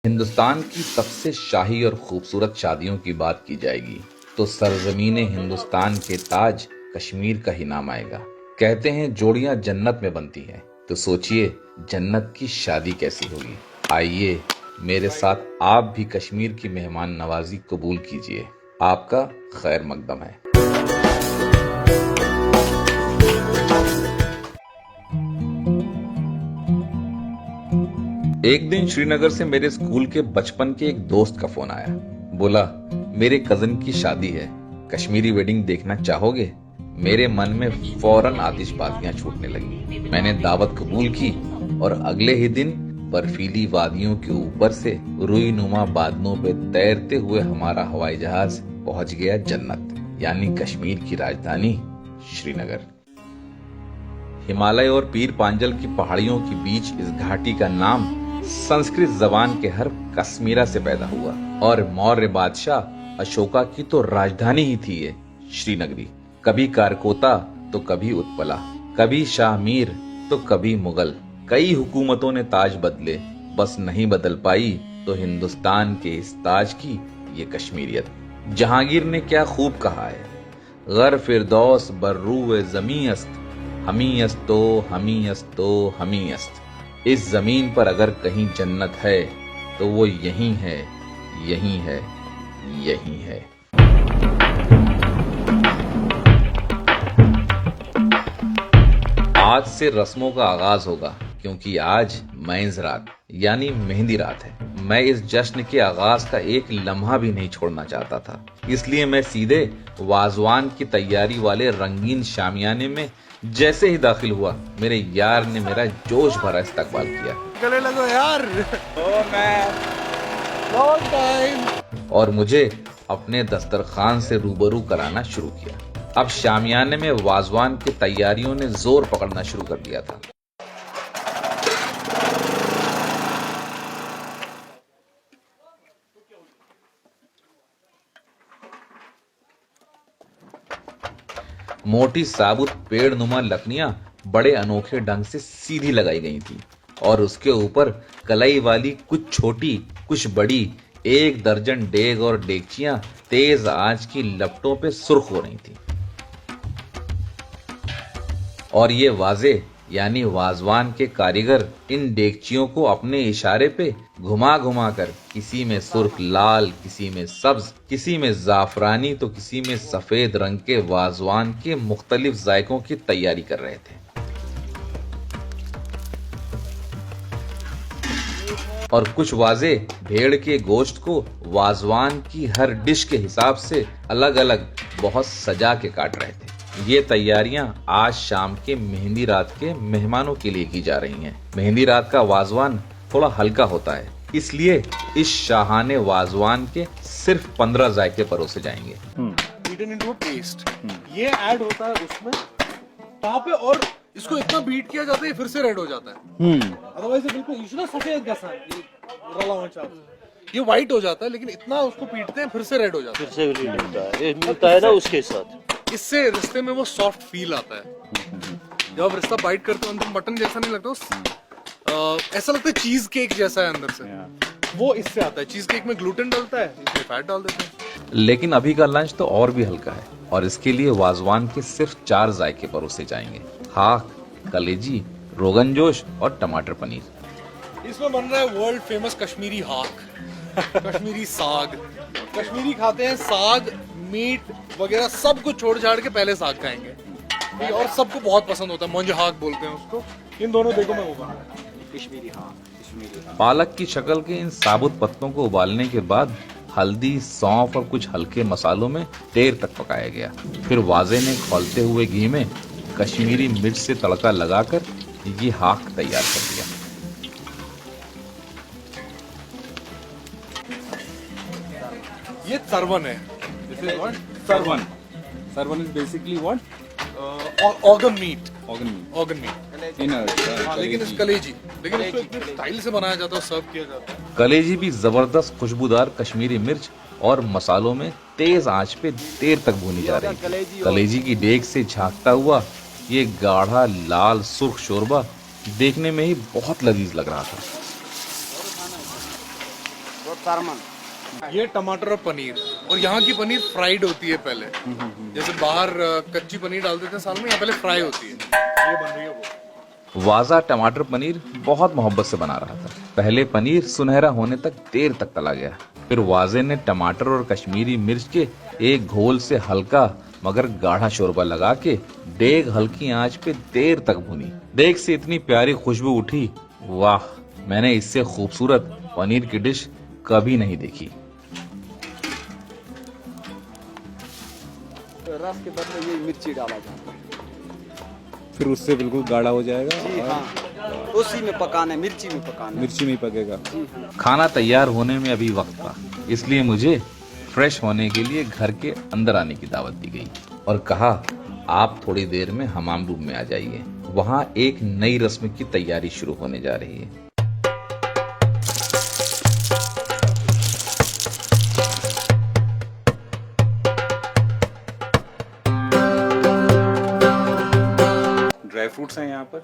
हिंदुस्तान की सबसे शाही और खूबसूरत शादियों की बात की जाएगी तो सरजमीन हिंदुस्तान के ताज कश्मीर का ही नाम आएगा। कहते हैं जोड़ियां जन्नत में बनती हैं, तो सोचिए जन्नत की शादी कैसी होगी। आइए मेरे साथ आप भी कश्मीर की मेहमान नवाजी कबूल कीजिए। आपका खैर मकदम है। एक दिन श्रीनगर से मेरे स्कूल के बचपन के एक दोस्त का फोन आया। बोला, मेरे कजन की शादी है, कश्मीरी वेडिंग देखना चाहोगे? मेरे मन में फौरन आतिशबाजियां छूटने लगी। मैंने दावत कबूल की और अगले ही दिन बर्फीली वादियों के ऊपर से रुई नुमा बादलों पे तैरते हुए हमारा हवाई जहाज पहुंच गया जन्नत, यानी कश्मीर की राजधानी श्रीनगर। हिमालय और पीर पांजल की पहाड़ियों के बीच इस घाटी का नाम संस्कृत जबान के हर कश्मीरा से पैदा हुआ और मौर्य बादशाह अशोका की तो राजधानी ही थी ये श्रीनगरी। कभी कारकोता तो कभी उत्पला, कभी शाह मीर तो कभी मुगल। कई हुकूमतों ने ताज बदले, बस नहीं बदल पाई तो हिंदुस्तान के इस ताज की ये कश्मीरियत। जहांगीर ने क्या खूब कहा है, गर फिरदौस बर्रू जमी अस्त, हमी अस्तो हमी अस्तो हमी अस्त। इस जमीन पर अगर कहीं जन्नत है तो वो यही है, यही है, यही है। आज से रस्मों का आगाज होगा, क्योंकि आज मैंज रात यानी मेहंदी रात है। मैं इस जश्न के आगाज का एक लम्हा भी नहीं छोड़ना चाहता था, इसलिए मैं सीधे वाजवान की तैयारी वाले रंगीन शामियाने में जैसे ही दाखिल हुआ, मेरे यार ने मेरा जोश भरा इस्तकबाल किया। गले लगो यार। Long time. और मुझे अपने दस्तरखान से रूबरू कराना शुरू किया। अब शामियाने में वाजवान की तैयारियों ने जोर पकड़ना शुरू कर दिया था। मोटी साबुत पेड़ नुमा लकड़ियां बड़े अनोखे ढंग से सीधी लगाई गई थी और उसके ऊपर कलाई वाली कुछ छोटी कुछ बड़ी 1 दर्जन डेग और डेगचियां तेज आंच की लपटों पे सुर्ख हो रही थी। और ये वाजे यानी वाजवान के कारीगर इन डेगचियों को अपने इशारे पे घुमा घुमा कर किसी में सुर्ख लाल, किसी में सब्ज, किसी में जाफरानी तो किसी में सफेद रंग के वाजवान के मुख्तलिफ जायकों की तैयारी कर रहे थे। और कुछ वाजे भेड़ के गोश्त को वाजवान की हर डिश के हिसाब से अलग अलग बहुत सजा के काट रहे थे। ये तैयारियां आज शाम के मेहंदी रात के मेहमानों के लिए की जा रही हैं। मेहंदी रात का वाजवान थोड़ा हल्का होता है, इसलिए इस शाहाने वाजवान के सिर्फ 15 जायके परोसे जाएंगे। Beaten into a paste. ये ऐड होता है उसमें वहाँ पे, और इसको इतना बीट किया जाता है फिर से रेड हो जाता है। अदरवाइज बिल्कुल इसमें सफेद गसा ये रला हुआ चावल, ये व्हाइट हो जाता है, लेकिन इतना उसको पीटते हैं फिर से रेड हो जाता है। फिर से रेड होता है, ये मिलता है ना उसके साथ। इससे रिश्ते में वो सॉफ्ट फील आता है। जब आप रिश्ता बाइट करते हो अंदर मटन जैसा नहीं लगता, ऐसा लगता है चीज केक जैसा है अंदर से। वो इससे आता है। चीज केक में ग्लूटेन डलता है, इसमें फैट डाल देते हैं। लेकिन अभी का लंच तो और भी हल्का है और इसके लिए वाजवान के सिर्फ 4 जायके परोसे जाएंगे, हाक, कलेजी, रोगन जोश और टमाटर पनीर। इसमें बन रहा है वर्ल्ड फेमस कश्मीरी हाक, कश्मीरी साग। कश्मीरी खाते हैं साग, मीट वगैरह सब कुछ छोड़ छाड़ के पहले साग खाएंगे, और सबको बहुत पसंद होता है। मंज हाक बोलते हैं उसको। इन दोनों देखो मैं वो बना रहा है कश्मीरी हाक। पालक की शक्ल के इन साबुत पत्तों को उबालने के बाद हल्दी, सौंफ और कुछ हल्के मसालों में देर तक पकाया गया। फिर वाजे ने खौलते हुए घी में कश्मीरी मिर्च से तड़का लगाकर ये हाक तैयार कर दिया। ये सरवन है। This is what? Sarwan. Sarwan is basically what? Organ meet. Organ meat. Organ meet. In a हाँ, लेकिन इस कलेजी, लेकिन इसको इतने स्टाइल से बनाया जाता है, सर्व किया जाता है। कलेजी भी जबरदस्त खुशबूदार कश्मीरी मिर्च और मसालों में तेज आंच पे देर तक भूनी जा रही थी। कलेजी की डेग से झांकता हुआ ये गाढ़ा लाल सुर्ख शोरबा देखने में ही बहुत लजीज लग रहा था। वो सरमन। ये टमाटर और पनीर, और यहाँ की पनीर फ्राइड होती है पहले, जैसे बाहर कच्ची पनीर डाल देते हैं साल में, यहाँ पहले फ्राई होती है। ये बन रही है वो। वाजा टमाटर पनीर बहुत मोहब्बत से बना रहा था। पहले पनीर सुनहरा होने तक देर तक तला गया, फिर वाजे ने टमाटर और कश्मीरी मिर्च के एक घोल से हल्का मगर गाढ़ा शोरबा लगा के डेग हल्की आंच पे देर तक भुनी। डेग से इतनी प्यारी खुशबू उठी, वाह, मैंने इससे खूबसूरत पनीर की डिश कभी नहीं देखी। रस के बदले ये मिर्ची डाला जाता है। फिर उससे बिल्कुल गाढ़ा हो जाएगा जी और हाँ, उसी में पकाना है, मिर्ची में पकाना है। मिर्ची में ही पकेगा। जी हाँ। खाना तैयार होने में अभी वक्त था, इसलिए मुझे फ्रेश होने के लिए घर के अंदर आने की दावत दी गई और कहा आप थोड़ी देर में हमाम रूम में आ जाइए, वहाँ एक नई रस्म की तैयारी शुरू होने जा रही है। ड्राई फ्रूट्स हैं यहाँ पर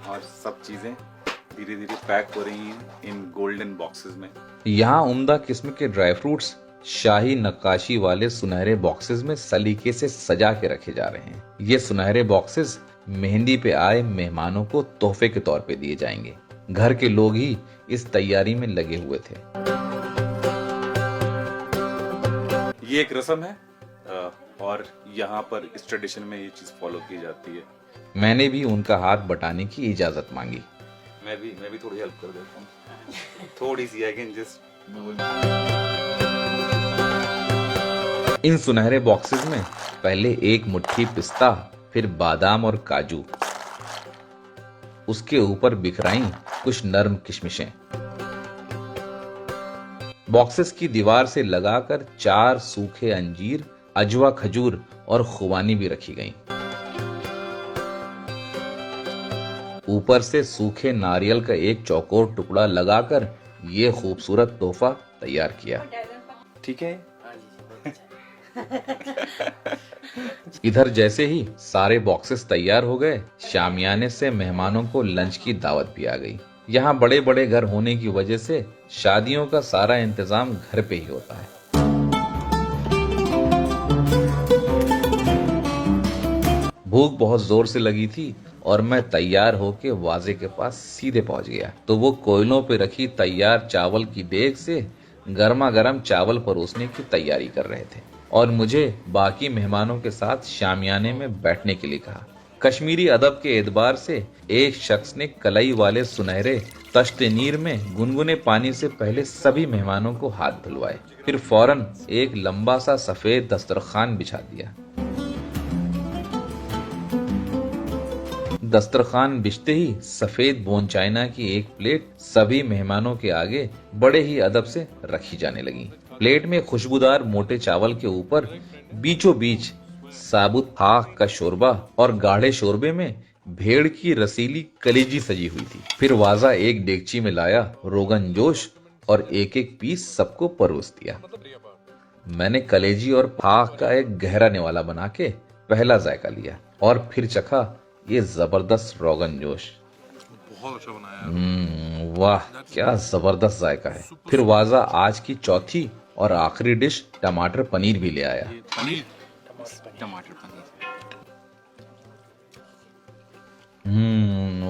और सब चीजें धीरे धीरे पैक हो रही हैं इन गोल्डन बॉक्सेस में। यहाँ उम्दा किस्म के ड्राई फ्रूट्स शाही नक्काशी वाले सुनहरे बॉक्सेस में सलीके से सजा के रखे जा रहे हैं। ये सुनहरे बॉक्सेस मेहंदी पे आए मेहमानों को तोहफे के तौर पे दिए जाएंगे। घर के लोग ही इस तैयारी में लगे हुए थे। ये एक रस्म है और यहाँ पर इस ट्रेडिशन में ये चीज फॉलो की जाती है। मैंने भी उनका हाथ बटाने की इजाजत मांगी। मैं भी थोड़ी हेल्प कर देता हूँ, थोड़ी सी। I can just. इन सुनहरे बॉक्सेस में पहले एक मुट्ठी पिस्ता, फिर बादाम और काजू, उसके ऊपर बिखराई कुछ नर्म किशमिशें। बॉक्सेस की दीवार से लगाकर 4 सूखे अंजीर, अजवा खजूर और खुबानी भी रखी गईं। ऊपर से सूखे नारियल का एक चौकोर टुकड़ा लगाकर ये खूबसूरत तोहफा तैयार किया। ठीक है। इधर जैसे ही सारे बॉक्सेस तैयार हो गए, शामियाने से मेहमानों को लंच की दावत भी आ गई। यहाँ बड़े बड़े घर होने की वजह से शादियों का सारा इंतजाम घर पे ही होता है। भूख बहुत जोर से लगी थी और मैं तैयार होके वाजे के पास सीधे पहुंच गया तो वो कोयलों पे रखी तैयार चावल की देग से गर्मा गर्म चावल परोसने की तैयारी कर रहे थे और मुझे बाकी मेहमानों के साथ शामियाने में बैठने के लिए कहा। कश्मीरी अदब के एतबार से एक शख्स ने कलाई वाले सुनहरे तश्ते नीर में गुनगुने पानी से पहले सभी मेहमानों को हाथ धुलवाए, फिर फौरन एक लंबा सा सफेद दस्तरखान बिछा दिया। दस्तरखान बिछते ही सफेद बोन चाइना की एक प्लेट सभी मेहमानों के आगे बड़े ही अदब से रखी जाने लगी। प्लेट में खुशबूदार मोटे चावल के ऊपर बीचों बीच साबुत हाक का शोरबा और गाढ़े शोरबे में भेड़ की रसीली कलेजी सजी हुई थी। फिर वाजा एक डेगची में लाया रोगन जोश और एक एक पीस सबको परोस दिया। मैंने कलेजी और हाक का एक गहरा निवाला बना के पहला जायका लिया और फिर चखा ये जबरदस्त रोगन जोश। बहुत अच्छा बनाया। वाह, क्या जबरदस्त जायका है। फिर वाजा आज की चौथी और आखिरी डिश टमाटर पनीर भी ले आया। पनीर, टमाटर पनीर।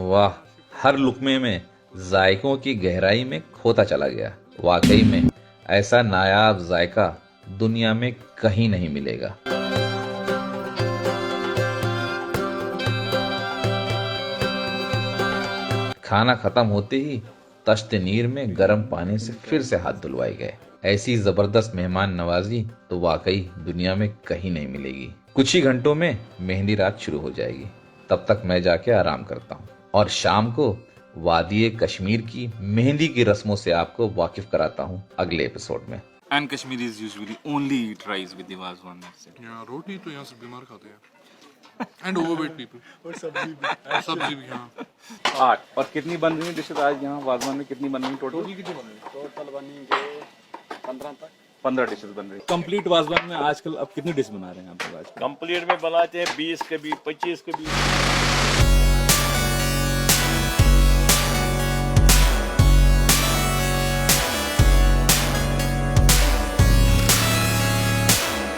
वाह, हर लुकमे में जायकों की गहराई में खोता चला गया। वाकई में ऐसा नायाब जायका दुनिया में कहीं नहीं मिलेगा। खाना खत्म होते ही तश्ते नीर में गर्म पानी से फिर से हाथ धुलवाए गए। ऐसी जबरदस्त मेहमान नवाजी तो वाकई दुनिया में कहीं नहीं मिलेगी। कुछ ही घंटों में मेहंदी रात शुरू हो जाएगी। तब तक मैं जाके आराम करता हूँ और शाम को वादी कश्मीर की मेहंदी की रस्मों से आपको वाकिफ कराता हूँ अगले एपिसोड में। And Kashmiris usually only eat rice with the wazwan. That's it. यहाँ रोटी तो यहाँ से बीमार खाते हैं। And overweight people. और सब्जी भी हाँ। 8 और कितनी बन रही है डिशेज आज यहाँ वाजवान में? कितनी बन रही है टोटल? कितनी बन रही है? टोटल बनेंगे 15 तक। 15 डिशेज बन रही है। कंप्लीट वाजवान में आजकल अब कितनी डिश बना रहे हैं आप लोग? आज कंप्लीट में बनाते हैं 20 कभी 25 कभी।